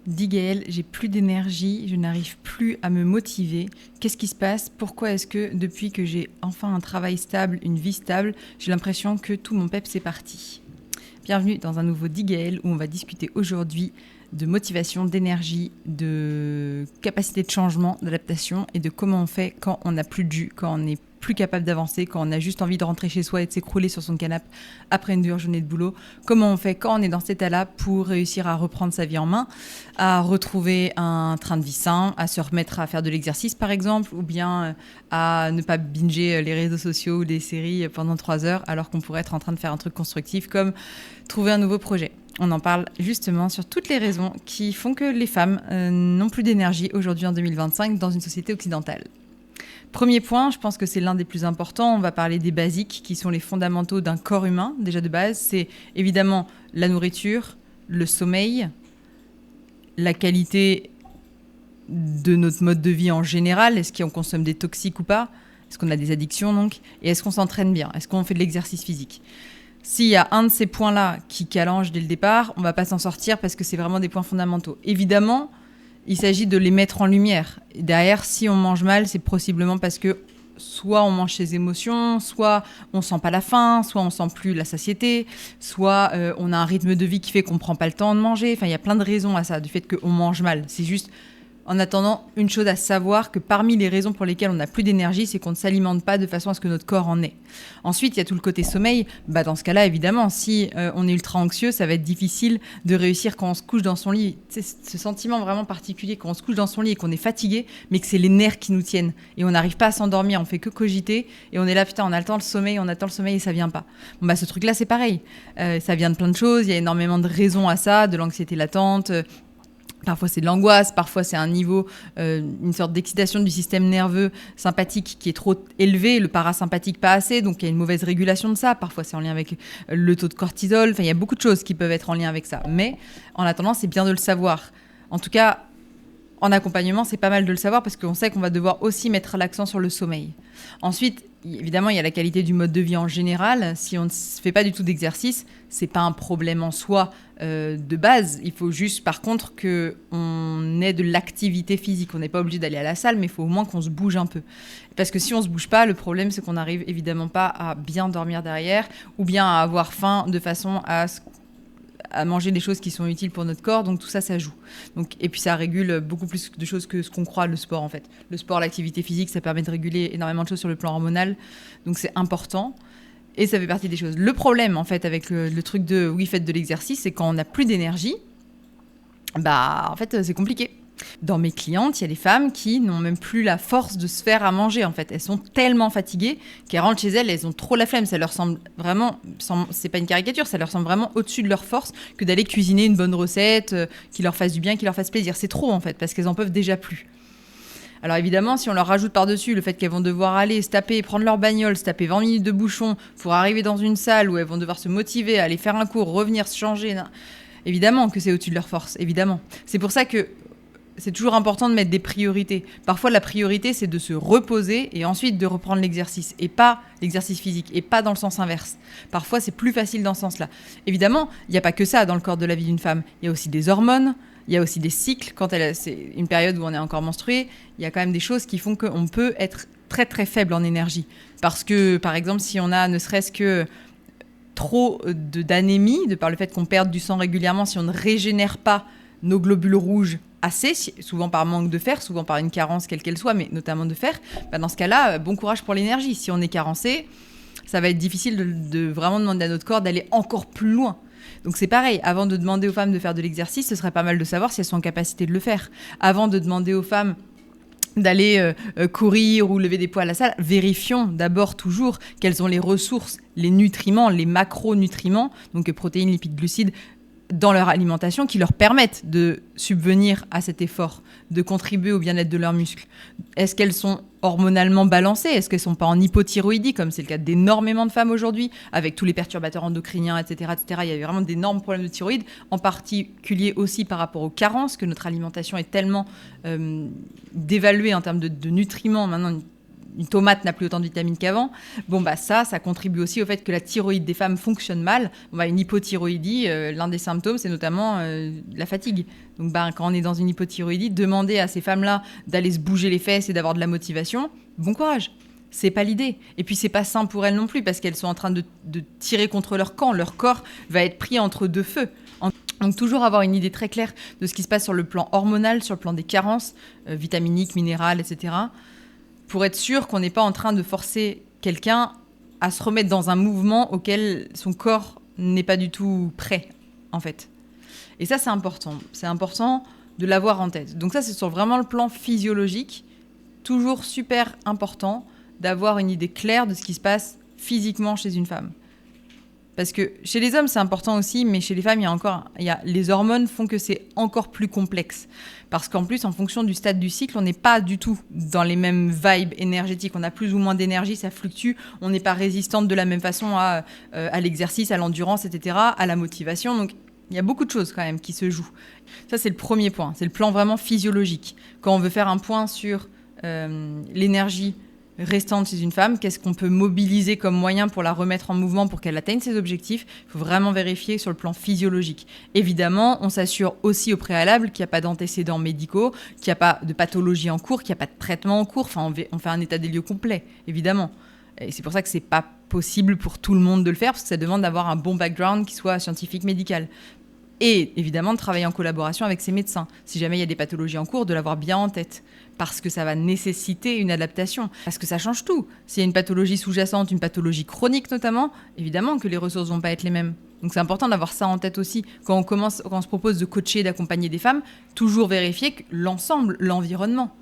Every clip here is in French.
Dis Gaëlle, j'ai plus d'énergie, je n'arrive plus à me motiver. Qu'est-ce qui se passe? Pourquoi est-ce que depuis que j'ai enfin un travail stable, une vie stable, j'ai l'impression que tout mon peps est parti? Bienvenue dans un nouveau Dis Gaëlle où on va discuter aujourd'hui de motivation, d'énergie, de capacité de changement, d'adaptation et de comment on fait quand on n'a plus de jus, quand on n'est plus capable d'avancer, quand on a juste envie de rentrer chez soi et de s'écrouler sur son canapé après une dure journée de boulot. Comment on fait quand on est dans cet état-là pour réussir à reprendre sa vie en main, à retrouver un train de vie sain, à se remettre à faire de l'exercice par exemple, ou bien à ne pas binger les réseaux sociaux ou des séries pendant 3 heures alors qu'on pourrait être en train de faire un truc constructif comme trouver un nouveau projet. On en parle justement sur toutes les raisons qui font que les femmes n'ont plus d'énergie aujourd'hui en 2025 dans une société occidentale. Premier point, je pense que c'est l'un des plus importants. On va parler des basiques qui sont les fondamentaux d'un corps humain. Déjà de base, c'est évidemment la nourriture, le sommeil, la qualité de notre mode de vie en général. Est-ce qu'on consomme des toxiques ou pas? Est-ce qu'on a des addictions donc? Et est-ce qu'on s'entraîne bien? Est-ce qu'on fait de l'exercice physique? S'il y a un de ces points-là qui calange dès le départ, on ne va pas s'en sortir parce que c'est vraiment des points fondamentaux. Évidemment, il s'agit de les mettre en lumière. Et derrière, si on mange mal, c'est possiblement parce que soit on mange ses émotions, soit on ne sent pas la faim, soit on ne sent plus la satiété, soit on a un rythme de vie qui fait qu'on ne prend pas le temps de manger. Enfin, il y a plein de raisons à ça, du fait qu'on mange mal. C'est juste... En attendant, une chose à savoir, que parmi les raisons pour lesquelles on n'a plus d'énergie, c'est qu'on ne s'alimente pas de façon à ce que notre corps en ait. Ensuite, il y a tout le côté sommeil. Dans ce cas-là, évidemment, si on est ultra anxieux, ça va être difficile de réussir quand on se couche dans son lit. C'est ce sentiment vraiment particulier quand on se couche dans son lit et qu'on est fatigué, mais que c'est les nerfs qui nous tiennent. Et on n'arrive pas à s'endormir, on fait que cogiter. Et on est là, putain, on attend le sommeil et ça vient pas. Ce truc-là, c'est pareil. Ça vient de plein de choses. Il y a énormément de raisons à ça, de l'anxiété latente. Parfois, c'est de l'angoisse, parfois, c'est un niveau, une sorte d'excitation du système nerveux sympathique qui est trop élevé, le parasympathique pas assez, donc il y a une mauvaise régulation de ça. Parfois, c'est en lien avec le taux de cortisol. Enfin, il y a beaucoup de choses qui peuvent être en lien avec ça. Mais en attendant, c'est bien de le savoir. En tout cas, en accompagnement, c'est pas mal de le savoir parce qu'on sait qu'on va devoir aussi mettre l'accent sur le sommeil. Ensuite, évidemment, il y a la qualité du mode de vie en général. Si on ne fait pas du tout d'exercice, c'est pas un problème en soi de base. Il faut juste, par contre, qu'on ait de l'activité physique. On n'est pas obligé d'aller à la salle, mais il faut au moins qu'on se bouge un peu. Parce que si on se bouge pas, le problème, c'est qu'on n'arrive évidemment pas à bien dormir derrière ou bien à avoir faim de façon à manger des choses qui sont utiles pour notre corps, donc tout ça, ça joue. Et puis ça régule beaucoup plus de choses que ce qu'on croit, le sport en fait. Le sport, l'activité physique, ça permet de réguler énormément de choses sur le plan hormonal, donc c'est important. Et ça fait partie des choses. Le problème, en fait, avec le truc de oui, faites de l'exercice, c'est quand on n'a plus d'énergie, en fait, c'est compliqué. Dans mes clientes, il y a des femmes qui n'ont même plus la force de se faire à manger, en fait. Elles sont tellement fatiguées qu'elles rentrent chez elles, elles ont trop la flemme. Ça leur semble vraiment, c'est pas une caricature, ça leur semble vraiment au-dessus de leur force que d'aller cuisiner une bonne recette qui leur fasse du bien, qui leur fasse plaisir. C'est trop, en fait, parce qu'elles en peuvent déjà plus. Alors évidemment, si on leur rajoute par-dessus le fait qu'elles vont devoir aller se taper, prendre leur bagnole, se taper 20 minutes de bouchon pour arriver dans une salle où elles vont devoir se motiver, aller faire un cours, revenir, se changer, évidemment que c'est au-dessus de leur force, évidemment. C'est pour ça que c'est toujours important de mettre des priorités. Parfois, la priorité, c'est de se reposer et ensuite de reprendre l'exercice, et pas l'exercice physique, et pas dans le sens inverse. Parfois, c'est plus facile dans ce sens-là. Évidemment, il n'y a pas que ça dans le corps de la vie d'une femme. Il y a aussi des hormones, il y a aussi des cycles. C'est une période où on est encore menstrué, il y a quand même des choses qui font qu'on peut être très, très faible en énergie. Parce que, par exemple, si on a ne serait-ce que trop d'anémie, de par le fait qu'on perde du sang régulièrement, si on ne régénère pas nos globules rouges assez, souvent par manque de fer, souvent par une carence quelle qu'elle soit, mais notamment de fer, dans ce cas-là, bon courage pour l'énergie. Si on est carencé, ça va être difficile de vraiment demander à notre corps d'aller encore plus loin. Donc c'est pareil, avant de demander aux femmes de faire de l'exercice, ce serait pas mal de savoir si elles sont en capacité de le faire. Avant de demander aux femmes d'aller courir ou lever des poids à la salle, vérifions d'abord toujours quelles ont les ressources, les nutriments, les macronutriments, donc protéines, lipides, glucides, dans leur alimentation qui leur permettent de subvenir à cet effort, de contribuer au bien-être de leurs muscles. Est-ce qu'elles sont hormonalement balancées? Est-ce qu'elles ne sont pas en hypothyroïdie, comme c'est le cas d'énormément de femmes aujourd'hui, avec tous les perturbateurs endocriniens, etc., etc. Il y a vraiment d'énormes problèmes de thyroïde, en particulier aussi par rapport aux carences, que notre alimentation est tellement dévaluée en termes de nutriments. Maintenant, une tomate n'a plus autant de vitamines qu'avant. Bon, bah ça contribue aussi au fait que la thyroïde des femmes fonctionne mal. Bon, bah, une hypothyroïdie, l'un des symptômes, c'est notamment la fatigue. Donc, bah, quand on est dans une hypothyroïdie, demander à ces femmes-là d'aller se bouger les fesses et d'avoir de la motivation, bon courage. C'est pas l'idée. Et puis, c'est pas sain pour elles non plus, parce qu'elles sont en train de tirer contre leur camp. Leur corps va être pris entre deux feux. Donc, toujours avoir une idée très claire de ce qui se passe sur le plan hormonal, sur le plan des carences vitaminiques, minérales, etc., pour être sûr qu'on n'est pas en train de forcer quelqu'un à se remettre dans un mouvement auquel son corps n'est pas du tout prêt, en fait. Et ça, c'est important. C'est important de l'avoir en tête. Donc ça, c'est sur vraiment le plan physiologique. Toujours super important d'avoir une idée claire de ce qui se passe physiquement chez une femme. Parce que chez les hommes, c'est important aussi, mais chez les femmes, les hormones font que c'est encore plus complexe. Parce qu'en plus, en fonction du stade du cycle, on n'est pas du tout dans les mêmes vibes énergétiques. On a plus ou moins d'énergie, ça fluctue. On n'est pas résistante de la même façon à l'exercice, à l'endurance, etc., à la motivation. Donc, il y a beaucoup de choses quand même qui se jouent. Ça, c'est le premier point. C'est le plan vraiment physiologique. Quand on veut faire un point sur l'énergie restante chez une femme, qu'est-ce qu'on peut mobiliser comme moyen pour la remettre en mouvement pour qu'elle atteigne ses objectifs. Il faut vraiment vérifier sur le plan physiologique. Évidemment, on s'assure aussi au préalable qu'il n'y a pas d'antécédents médicaux, qu'il n'y a pas de pathologie en cours, qu'il n'y a pas de traitement en cours. Enfin, on fait un état des lieux complet, évidemment. Et c'est pour ça que c'est pas possible pour tout le monde de le faire, parce que ça demande d'avoir un bon background qui soit scientifique, médical. Et évidemment, de travailler en collaboration avec ses médecins. Si jamais il y a des pathologies en cours, de l'avoir bien en tête. Parce que ça va nécessiter une adaptation. Parce que ça change tout. S'il y a une pathologie sous-jacente, une pathologie chronique notamment, évidemment que les ressources ne vont pas être les mêmes. Donc c'est important d'avoir ça en tête aussi. Quand on se propose de coacher, d'accompagner des femmes, toujours vérifier que l'ensemble, l'environnement.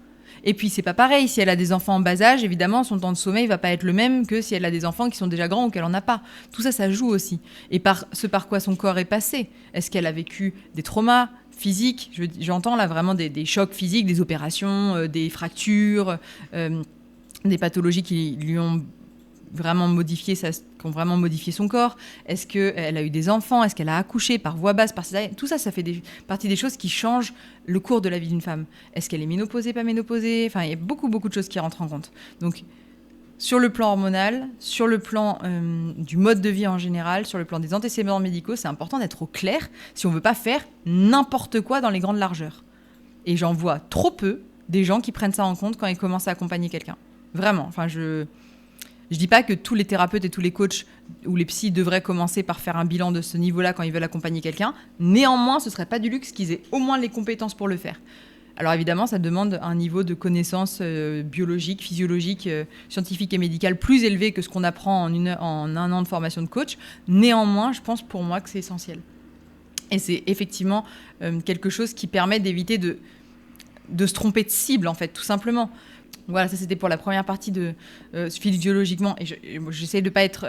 Et puis, c'est pas pareil. Si elle a des enfants en bas âge, évidemment, son temps de sommeil va pas être le même que si elle a des enfants qui sont déjà grands ou qu'elle en a pas. Tout ça, ça joue aussi. Et par quoi son corps est passé. Est-ce qu'elle a vécu des traumas physiques ? J'entends là vraiment des chocs physiques, des opérations, des fractures, des pathologies qui lui ont vraiment modifié qui ont vraiment modifié son corps. Est-ce qu'elle a eu des enfants ? Est-ce qu'elle a accouché par voie basse, par césarienne ? Tout ça, ça fait partie des choses qui changent le cours de la vie d'une femme. Est-ce qu'elle est ménopausée, pas ménopausée ? Enfin, il y a beaucoup, beaucoup de choses qui rentrent en compte. Donc, sur le plan hormonal, sur le plan du mode de vie en général, sur le plan des antécédents médicaux, c'est important d'être au clair si on ne veut pas faire n'importe quoi dans les grandes largeurs. Et j'en vois trop peu des gens qui prennent ça en compte quand ils commencent à accompagner quelqu'un. Vraiment. Enfin, je dis pas que tous les thérapeutes et tous les coachs ou les psys devraient commencer par faire un bilan de ce niveau-là quand ils veulent accompagner quelqu'un. Néanmoins, ce serait pas du luxe qu'ils aient au moins les compétences pour le faire. Alors évidemment, ça demande un niveau de connaissance biologique, physiologique, scientifique et médicale plus élevé que ce qu'on apprend en un an de formation de coach. Néanmoins, je pense pour moi que c'est essentiel. Et c'est effectivement quelque chose qui permet d'éviter de se tromper de cible, en fait, tout simplement. Voilà, ça c'était pour la première partie de physiologiquement. Et j'essaie de ne pas être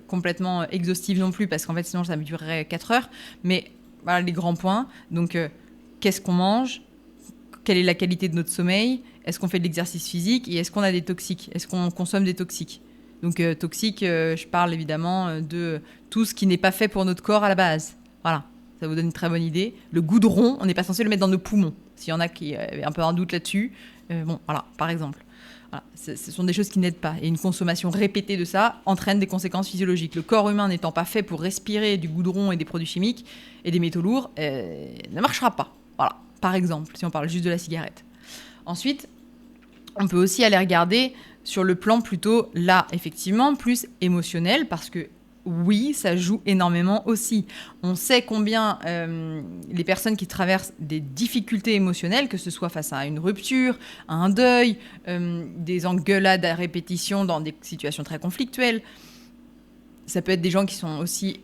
complètement exhaustive non plus, parce qu'en fait, sinon, ça me durerait 4 heures. Mais voilà les grands points. Donc, qu'est-ce qu'on mange ? Quelle est la qualité de notre sommeil ? Est-ce qu'on fait de l'exercice physique ? Et est-ce qu'on a des toxiques ? Est-ce qu'on consomme des toxiques ? Donc, toxiques, je parle évidemment de tout ce qui n'est pas fait pour notre corps à la base. Voilà, ça vous donne une très bonne idée. Le goudron, on n'est pas censé le mettre dans nos poumons. S'il y en a qui avaient un peu un doute là-dessus, voilà, par exemple. Voilà, ce sont des choses qui n'aident pas. Et une consommation répétée de ça entraîne des conséquences physiologiques. Le corps humain n'étant pas fait pour respirer du goudron et des produits chimiques et des métaux lourds, ne marchera pas. Voilà, par exemple, si on parle juste de la cigarette. Ensuite, on peut aussi aller regarder sur le plan plutôt, là, effectivement, plus émotionnel, parce que oui, ça joue énormément aussi. On sait combien les personnes qui traversent des difficultés émotionnelles, que ce soit face à une rupture, à un deuil, des engueulades à répétition dans des situations très conflictuelles, ça peut être des gens qui sont aussi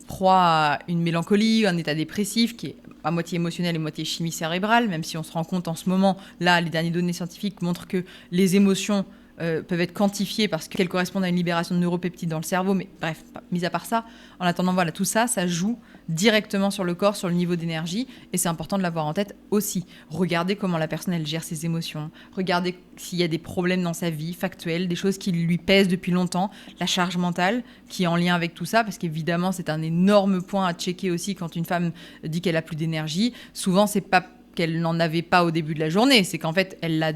proies à une mélancolie, un état dépressif qui est à moitié émotionnel et moitié chimie cérébrale, même si on se rend compte en ce moment, là, les dernières données scientifiques montrent que les émotions peuvent être quantifiées parce qu'elles correspondent à une libération de neuropeptides dans le cerveau, mais bref, mis à part ça, en attendant, voilà, tout ça, ça joue directement sur le corps, sur le niveau d'énergie, et c'est important de l'avoir en tête aussi. Regardez comment la personne, elle gère ses émotions, regardez s'il y a des problèmes dans sa vie, factuels, des choses qui lui pèsent depuis longtemps, la charge mentale qui est en lien avec tout ça, parce qu'évidemment, c'est un énorme point à checker aussi quand une femme dit qu'elle a plus d'énergie. Souvent, c'est pas qu'elle n'en avait pas au début de la journée, c'est qu'en fait, elle l'a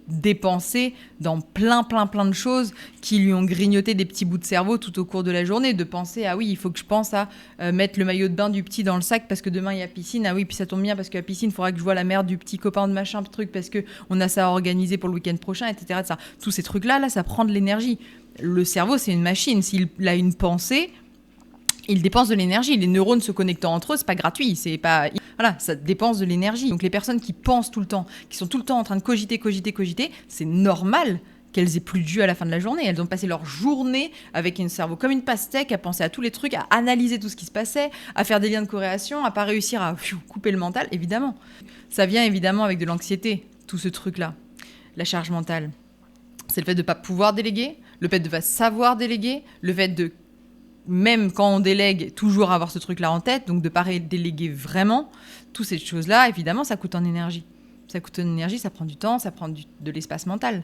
dépenser dans plein de choses qui lui ont grignoté des petits bouts de cerveau tout au cours de la journée, de penser ah oui, il faut que je pense à mettre le maillot de bain du petit dans le sac parce que demain il y a piscine, ah oui, puis ça tombe bien parce qu'à piscine il faudra que je voie la mère du petit copain de machin truc parce que on a ça à organiser pour le week-end prochain, etc. Tous ces trucs là, ça prend de l'énergie. Le cerveau, c'est une machine. S'il a une pensée, il dépense de l'énergie. Les neurones se connectant entre eux, c'est pas gratuit. Voilà, ça dépense de l'énergie. Donc les personnes qui pensent tout le temps, qui sont tout le temps en train de cogiter, c'est normal qu'elles aient plus de jus à la fin de la journée. Elles ont passé leur journée avec un cerveau comme une pastèque, à penser à tous les trucs, à analyser tout ce qui se passait, à faire des liens de corrélation, à pas réussir à couper le mental, évidemment. Ça vient évidemment avec de l'anxiété, tout ce truc-là. La charge mentale. C'est le fait de ne pas pouvoir déléguer, le fait de ne pas savoir déléguer, le fait de, même quand on délègue, toujours avoir ce truc-là en tête, donc de ne pas déléguer vraiment. Toutes ces choses-là, évidemment, ça coûte en énergie. Ça coûte en énergie, ça prend du temps, ça prend de l'espace mental.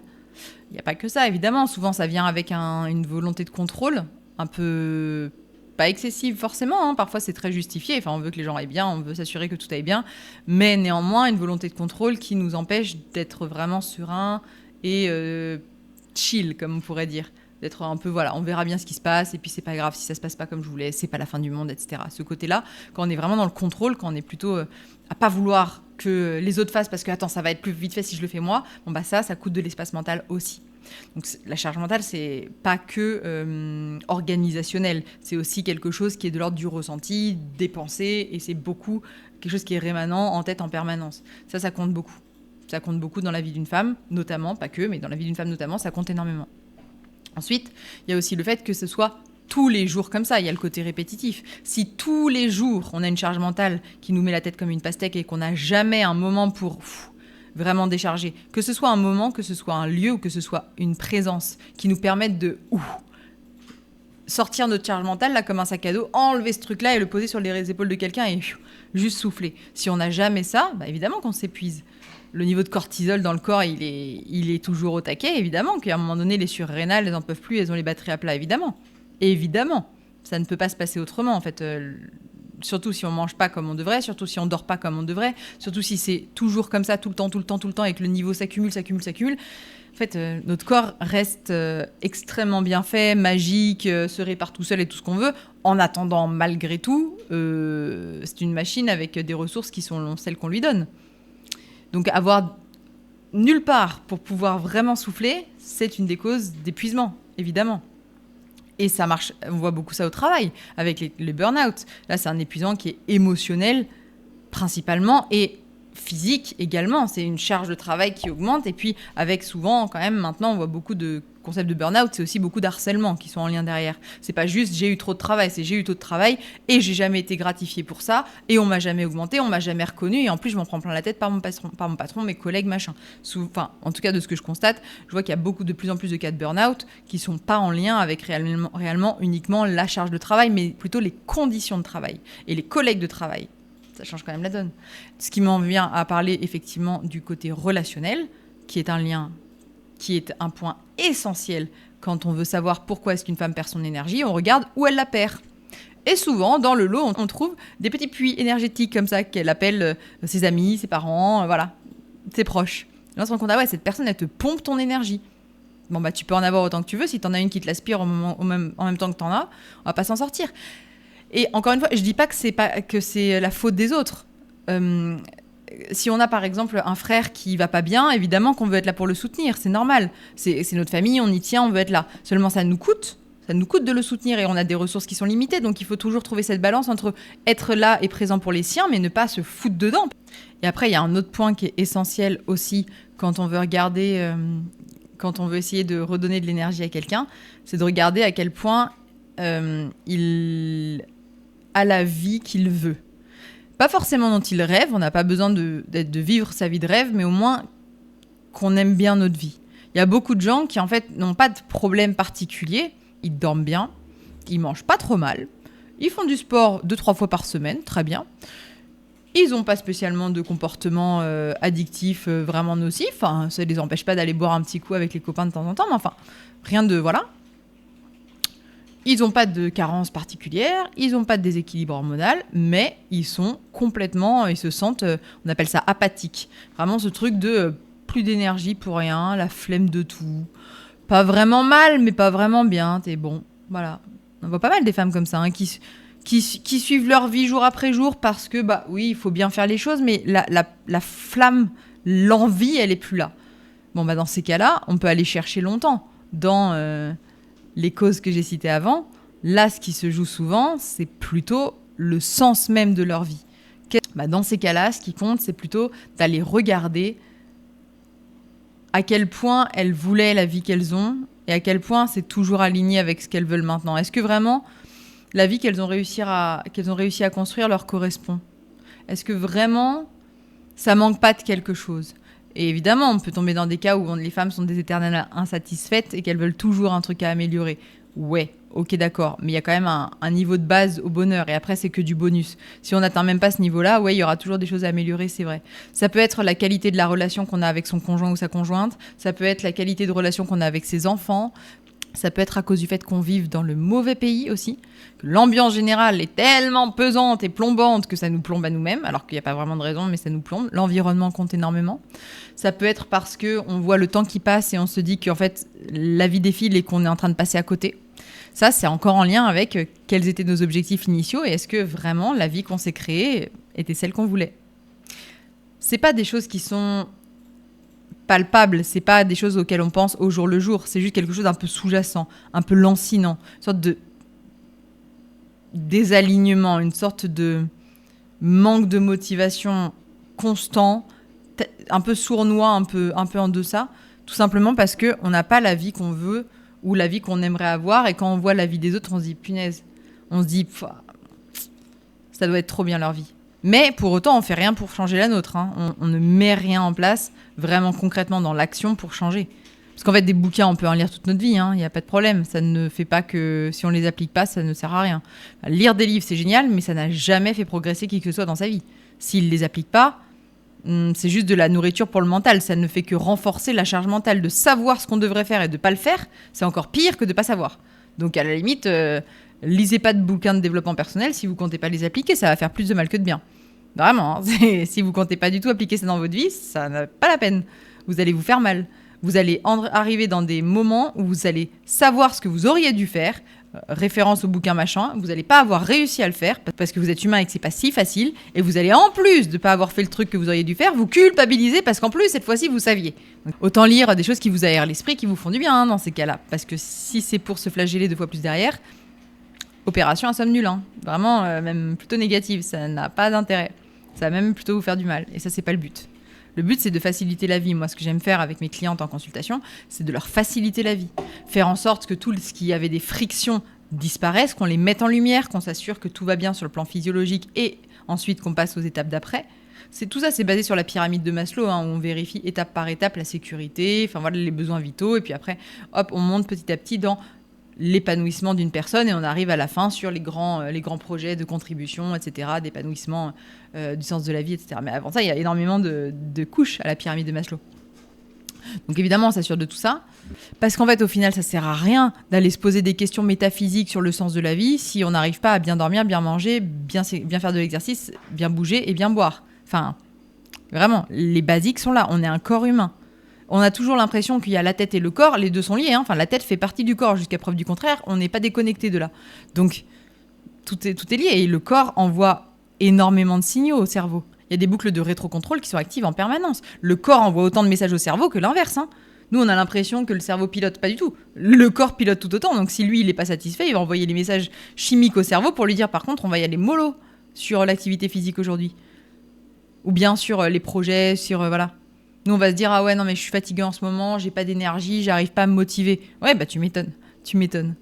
Il n'y a pas que ça, évidemment. Souvent, ça vient avec une volonté de contrôle, un peu pas excessive forcément. Hein. Parfois, c'est très justifié. Enfin, on veut que les gens aillent bien, on veut s'assurer que tout aille bien. Mais néanmoins, une volonté de contrôle qui nous empêche d'être vraiment serein et chill, comme on pourrait dire. D'être un peu, voilà, on verra bien ce qui se passe, et puis c'est pas grave si ça se passe pas comme je voulais, c'est pas la fin du monde, etc. Ce côté-là, quand on est vraiment dans le contrôle, quand on est plutôt à pas vouloir que les autres fassent parce que, attends, ça va être plus vite fait si je le fais moi, bon bah ça coûte de l'espace mental aussi. Donc la charge mentale, c'est pas que organisationnel, c'est aussi quelque chose qui est de l'ordre du ressenti, des pensées, et c'est beaucoup quelque chose qui est rémanent en tête en permanence. Ça compte beaucoup. Ça compte beaucoup dans la vie d'une femme, notamment, pas que, mais dans la vie d'une femme notamment, ça compte énormément. Ensuite, il y a aussi le fait que ce soit tous les jours comme ça, il y a le côté répétitif. Si tous les jours, on a une charge mentale qui nous met la tête comme une pastèque et qu'on n'a jamais un moment pour vraiment décharger, que ce soit un moment, que ce soit un lieu ou que ce soit une présence qui nous permette de sortir notre charge mentale là comme un sac à dos, enlever ce truc-là et le poser sur les épaules de quelqu'un et juste souffler. Si on n'a jamais ça, bah évidemment qu'on s'épuise. Le niveau de cortisol dans le corps, il est toujours au taquet, évidemment, qu'à un moment donné, les surrénales, elles n'en peuvent plus, elles ont les batteries à plat, évidemment. Évidemment, ça ne peut pas se passer autrement, en fait. Surtout si on ne mange pas comme on devrait, surtout si on ne dort pas comme on devrait, surtout si c'est toujours comme ça, tout le temps, et que le niveau s'accumule. En fait, notre corps reste extrêmement bien fait, magique, se répare tout seul et tout ce qu'on veut. En attendant, malgré tout, c'est une machine avec des ressources qui sont celles qu'on lui donne. Donc avoir nulle part pour pouvoir vraiment souffler, c'est une des causes d'épuisement, évidemment. Et ça marche, on voit beaucoup ça au travail, avec les burn-out. Là, c'est un épuisement qui est émotionnel, principalement, et physique également. C'est une charge de travail qui augmente. Et puis, avec souvent, quand même, maintenant, on voit beaucoup de concepts de burn-out, c'est aussi beaucoup d'harcèlement qui sont en lien derrière. C'est pas juste j'ai eu trop de travail, c'est j'ai eu trop de travail et j'ai jamais été gratifié pour ça et on m'a jamais augmenté, on m'a jamais reconnu et en plus je m'en prends plein la tête par mon patron, mes collègues, machin. Enfin, en tout cas de ce que je constate, je vois qu'il y a de plus en plus de cas de burn-out qui sont pas en lien avec réellement uniquement la charge de travail, mais plutôt les conditions de travail et les collègues de travail. Ça change quand même la donne. Ce qui m'en vient à parler effectivement du côté relationnel, qui est un point essentiel quand on veut savoir pourquoi est-ce qu'une femme perd son énergie, on regarde où elle la perd. Et souvent, dans le lot, on trouve des petits puits énergétiques comme ça qu'elle appelle ses amis, ses parents, voilà, ses proches. Et là, on se rend compte, cette personne, elle te pompe ton énergie. Bon, bah, tu peux en avoir autant que tu veux. Si t'en as une qui te l'aspire en même temps que t'en as, on va pas s'en sortir. Et encore une fois, je dis pas que c'est la faute des autres. Si on a par exemple un frère qui va pas bien, évidemment qu'on veut être là pour le soutenir, c'est normal. C'est notre famille, on y tient, on veut être là. Seulement ça nous coûte de le soutenir et on a des ressources qui sont limitées, donc il faut toujours trouver cette balance entre être là et présent pour les siens, mais ne pas se foutre dedans. Et après, il y a un autre point qui est essentiel aussi quand on veut regarder, quand on veut essayer de redonner de l'énergie à quelqu'un, c'est de regarder à quel point il a la vie qu'il veut. Pas forcément dont il rêve, on n'a pas besoin de vivre sa vie de rêve, mais au moins qu'on aime bien notre vie. Il y a beaucoup de gens qui en fait n'ont pas de problème particulier, ils dorment bien, ils mangent pas trop mal, ils font du sport 2-3 fois par semaine, très bien. Ils n'ont pas spécialement de comportement addictif vraiment nocif, ça ne les empêche pas d'aller boire un petit coup avec les copains de temps en temps, mais enfin, rien de... voilà. Ils n'ont pas de carence particulière, ils n'ont pas de déséquilibre hormonal, mais ils sont complètement, ils se sentent, on appelle ça apathique. Vraiment ce truc de plus d'énergie pour rien, la flemme de tout. Pas vraiment mal, mais pas vraiment bien. T'es bon, voilà. On voit pas mal des femmes comme ça, qui suivent leur vie jour après jour parce que, bah oui, il faut bien faire les choses, mais la flamme, l'envie, elle est plus là. Bon, bah dans ces cas-là, on peut aller chercher longtemps. Dans les causes que j'ai citées avant, là, ce qui se joue souvent, c'est plutôt le sens même de leur vie. Bah, dans ces cas-là, ce qui compte, c'est plutôt d'aller regarder à quel point elles voulaient la vie qu'elles ont et à quel point c'est toujours aligné avec ce qu'elles veulent maintenant. Est-ce que vraiment la vie qu'elles ont réussi à construire leur correspond ? Est-ce que vraiment ça manque pas de quelque chose ? Et évidemment, on peut tomber dans des cas où les femmes sont des éternelles insatisfaites et qu'elles veulent toujours un truc à améliorer. Ouais, ok, d'accord. Mais il y a quand même un niveau de base au bonheur. Et après, c'est que du bonus. Si on n'atteint même pas ce niveau-là, ouais, il y aura toujours des choses à améliorer, c'est vrai. Ça peut être la qualité de la relation qu'on a avec son conjoint ou sa conjointe. Ça peut être la qualité de relation qu'on a avec ses enfants. Ça peut être à cause du fait qu'on vive dans le mauvais pays aussi, que l'ambiance générale est tellement pesante et plombante que ça nous plombe à nous-mêmes, alors qu'il n'y a pas vraiment de raison, mais ça nous plombe. L'environnement compte énormément. Ça peut être parce qu'on voit le temps qui passe et on se dit qu'en fait, la vie défile et qu'on est en train de passer à côté. Ça, c'est encore en lien avec quels étaient nos objectifs initiaux et est-ce que vraiment la vie qu'on s'est créée était celle qu'on voulait. C'est pas des choses qui sont palpable, c'est pas des choses auxquelles on pense au jour le jour, c'est juste quelque chose d'un peu sous-jacent, un peu lancinant, une sorte de désalignement, une sorte de manque de motivation constant, un peu sournois, un peu en deçà, tout simplement parce qu'on n'a pas la vie qu'on veut ou la vie qu'on aimerait avoir, et quand on voit la vie des autres, on se dit punaise, on se dit ça doit être trop bien leur vie. Mais pour autant, on fait rien pour changer la nôtre. Hein. On ne met rien en place vraiment concrètement dans l'action pour changer. Parce qu'en fait, des bouquins, on peut en lire toute notre vie. Il n'y a pas de problème. Ça ne fait pas que si on les applique pas, ça ne sert à rien. Lire des livres, c'est génial, mais ça n'a jamais fait progresser qui que ce soit dans sa vie. S'il les applique pas, c'est juste de la nourriture pour le mental. Ça ne fait que renforcer la charge mentale. De savoir ce qu'on devrait faire et de pas le faire, c'est encore pire que de pas savoir. Donc à la limite, lisez pas de bouquins de développement personnel si vous comptez pas les appliquer. Ça va faire plus de mal que de bien. Vraiment, si vous comptez pas du tout appliquer ça dans votre vie, ça n'a pas la peine. Vous allez vous faire mal. Vous allez arriver dans des moments où vous allez savoir ce que vous auriez dû faire, référence au bouquin machin, vous n'allez pas avoir réussi à le faire parce que vous êtes humain et que c'est pas si facile, et vous allez en plus de pas avoir fait le truc que vous auriez dû faire, vous culpabiliser parce qu'en plus cette fois-ci vous saviez. Donc, autant lire des choses qui vous aèrent l'esprit, qui vous font du bien dans ces cas-là, parce que si c'est pour se flageller 2 fois plus derrière, opération à somme nulle, vraiment même plutôt négative, ça n'a pas d'intérêt. Ça va même plutôt vous faire du mal. Et ça, c'est pas le but. Le but, c'est de faciliter la vie. Moi, ce que j'aime faire avec mes clientes en consultation, c'est de leur faciliter la vie. Faire en sorte que tout ce qui avait des frictions disparaissent, qu'on les mette en lumière, qu'on s'assure que tout va bien sur le plan physiologique et ensuite qu'on passe aux étapes d'après. Tout ça, c'est basé sur la pyramide de Maslow, où on vérifie étape par étape la sécurité, les besoins vitaux. Et puis après, hop, on monte petit à petit dans l'épanouissement d'une personne et on arrive à la fin sur les grands projets de contribution, etc., d'épanouissement du sens de la vie, etc. Mais avant ça, il y a énormément de couches à la pyramide de Maslow. Donc évidemment, on s'assure de tout ça, parce qu'en fait, au final, ça sert à rien d'aller se poser des questions métaphysiques sur le sens de la vie si on n'arrive pas à bien dormir, bien manger, bien faire de l'exercice, bien bouger et bien boire. Enfin, vraiment, les basiques sont là. On est un corps humain. On a toujours l'impression qu'il y a la tête et le corps, les deux sont liés. La tête fait partie du corps, jusqu'à preuve du contraire, on n'est pas déconnecté de là. Donc, tout est lié. Et le corps envoie énormément de signaux au cerveau. Il y a des boucles de rétrocontrôle qui sont actives en permanence. Le corps envoie autant de messages au cerveau que l'inverse. Nous, on a l'impression que le cerveau pilote, pas du tout. Le corps pilote tout autant. Donc, si lui, il n'est pas satisfait, il va envoyer les messages chimiques au cerveau pour lui dire, par contre, on va y aller mollo sur l'activité physique aujourd'hui. Ou bien sur les projets, voilà. Nous, on va se dire, ah ouais, non, mais je suis fatiguée en ce moment, j'ai pas d'énergie, j'arrive pas à me motiver. Ouais, bah tu m'étonnes.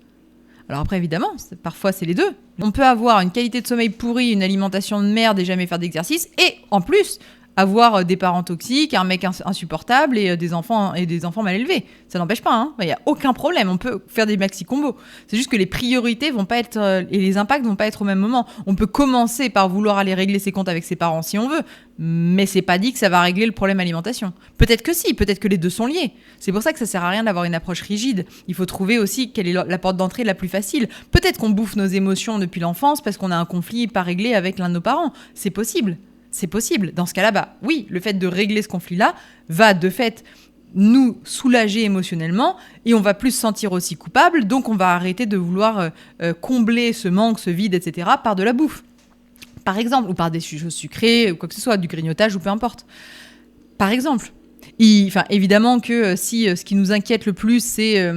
Alors après, évidemment, parfois, c'est les deux. On peut avoir une qualité de sommeil pourrie, une alimentation de merde et jamais faire d'exercice, et en plus, avoir des parents toxiques, un mec insupportable et des enfants mal élevés. Ça n'empêche pas, il n'y a aucun problème. On peut faire des maxi-combos. C'est juste que les priorités vont pas être, et les impacts vont pas être au même moment. On peut commencer par vouloir aller régler ses comptes avec ses parents si on veut, mais c'est pas dit que ça va régler le problème alimentation. Peut-être que si, peut-être que les deux sont liés. C'est pour ça que ça sert à rien d'avoir une approche rigide. Il faut trouver aussi quelle est la porte d'entrée la plus facile. Peut-être qu'on bouffe nos émotions depuis l'enfance parce qu'on a un conflit pas réglé avec l'un de nos parents. C'est possible. C'est possible. Dans ce cas-là, oui, le fait de régler ce conflit-là va de fait nous soulager émotionnellement et on va plus se sentir aussi coupable, donc on va arrêter de vouloir combler ce manque, ce vide, etc. par de la bouffe, par exemple, ou par des choses sucrées, ou quoi que ce soit, du grignotage ou peu importe. Par exemple. Évidemment que si ce qui nous inquiète le plus, c'est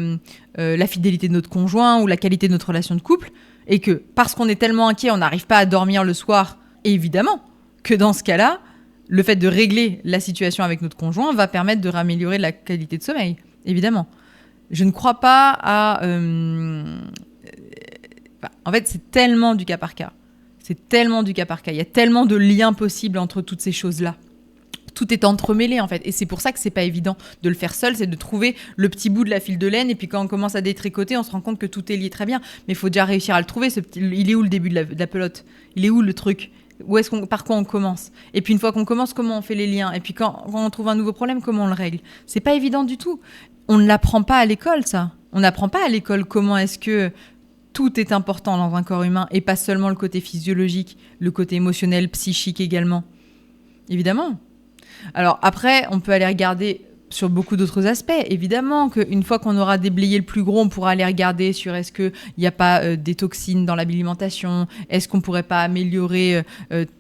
la fidélité de notre conjoint ou la qualité de notre relation de couple, et que parce qu'on est tellement inquiet, on n'arrive pas à dormir le soir, évidemment que dans ce cas-là, le fait de régler la situation avec notre conjoint va permettre de réaméliorer la qualité de sommeil, évidemment. Je ne crois pas à... en fait, c'est tellement du cas par cas. C'est tellement du cas par cas. Il y a tellement de liens possibles entre toutes ces choses-là. Tout est entremêlé, en fait. Et c'est pour ça que c'est pas évident de le faire seul, c'est de trouver le petit bout de la fil de laine. Et puis quand on commence à détricoter, on se rend compte que tout est lié très bien. Mais il faut déjà réussir à le trouver. Il est où le début de la pelote ? Il est où le truc ? Par quoi on commence ? Et puis une fois qu'on commence, comment on fait les liens ? Et puis quand on trouve un nouveau problème, comment on le règle ? C'est pas évident du tout. On ne l'apprend pas à l'école, ça. On n'apprend pas à l'école comment est-ce que tout est important dans un corps humain et pas seulement le côté physiologique, le côté émotionnel, psychique également. Évidemment. Alors après, on peut aller regarder sur beaucoup d'autres aspects. Évidemment qu'une fois qu'on aura déblayé le plus gros, on pourra aller regarder sur est-ce qu'il n'y a pas des toxines dans l'alimentation, est-ce qu'on ne pourrait pas améliorer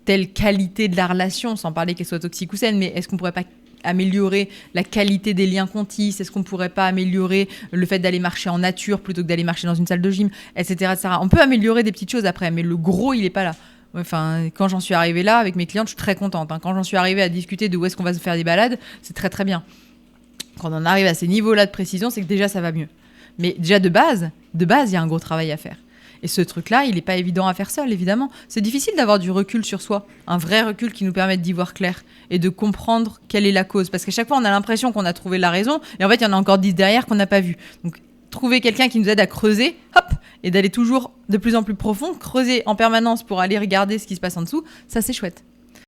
telle qualité de la relation, sans parler qu'elle soit toxique ou saine, mais est-ce qu'on ne pourrait pas améliorer la qualité des liens qu'on tisse, est-ce qu'on ne pourrait pas améliorer le fait d'aller marcher en nature plutôt que d'aller marcher dans une salle de gym, etc., etc. On peut améliorer des petites choses après, mais le gros, il n'est pas là. Enfin, quand j'en suis arrivée là, avec mes clientes, je suis très contente. Quand j'en suis arrivée à discuter de où est-ce qu'on va se faire des balades, c'est très très bien. Quand on arrive à ces niveaux-là de précision, c'est que déjà ça va mieux. Mais déjà de base, il y a un gros travail à faire. Et ce truc-là, il n'est pas évident à faire seul, évidemment. C'est difficile d'avoir du recul sur soi, un vrai recul qui nous permette d'y voir clair et de comprendre quelle est la cause. Parce qu'à chaque fois, on a l'impression qu'on a trouvé la raison, et en fait, il y en a encore 10 derrière qu'on n'a pas vu. Donc, trouver quelqu'un qui nous aide à creuser, et d'aller toujours de plus en plus profond, creuser en permanence pour aller regarder ce qui se passe en dessous, ça c'est chouette.